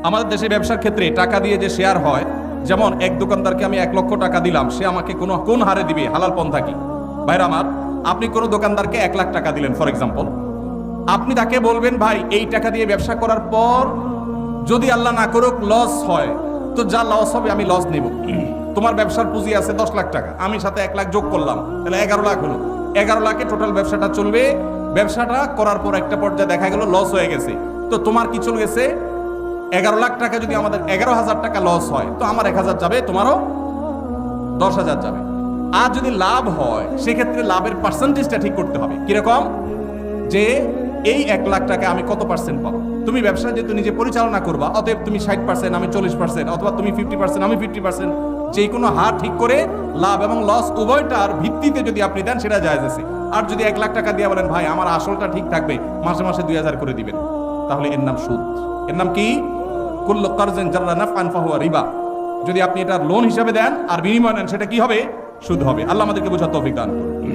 আমাদের দেশে ব্যবসার ক্ষেত্রে টাকা দিয়ে যে শেয়ার হয়, যেমন এক দোকানদারকে আমি 1 লক্ষ টাকা দিলাম, সে আমাকে কোন হারে দিবে, হালাল পন্থা কি? ভাইরা আমার, আপনি কোনো দোকানদারকে 1 লাখ টাকা দিলেন ফর এক্সাম্পল, আপনি তাকে বলবেন ভাই এই টাকা দিয়ে ব্যবসা করার পর যদি আল্লাহ না করুক লস হয়, তো যা লস হবে আমি লস নেব। তোমার ব্যবসার পুঁজি আছে 10 লাখ টাকা, আমি সাথে 1 লাখ যোগ করলাম, তাহলে 11 লাখ হলো। 11 লাখে টোটাল ব্যবসাটা চলবে। ব্যবসাটা করার পর একটা পর্যায়ে দেখা গেল লস হয়ে গেছে, তো তোমার কি চলে গেছে? 11 লাখ টাকা যদি আমাদের 11,000 টাকা লস হয়, তো আমার 1,000 যাবে, তোমারও 10,000 যাবে। আর যদি লাভ হয়, সেক্ষেত্রে লাভের পার্সেন্টেজটা ঠিক করতে হবে। কিরকম? যে এই 1 লাখ টাকা আমি কত পার্সেন্ট পাবো? তুমি ব্যবসা যেহেতু নিজে পরিচালনা করবা, অতএব তুমি 60%, আমি 40%, অথবা তুমি 50%, আমি 50%, যে কোনো হার ঠিক করে লাভ এবং লস উভয়টার ভিত্তিতে যদি আপনি দেন, সেটা জায়েজ আছে। আর যদি 1 লাখ টাকা দিয়ে বলেন ভাই আমার আসলটা ঠিক থাকবে, মাসে মাসে 2,000 করে দিবেন, তাহলে এর নাম সুদ। এর নাম কি? কুল্লু কারজিন জাররা নাফআন ফাহুয়া রিবা। যদি আপনি এটা লোন হিসাবে দেন আর বিনিময় নেন, সেটা কি হবে? সুদ হবে। আল্লাহ আমাদেরকে বোঝার তৌফিক দান করুন।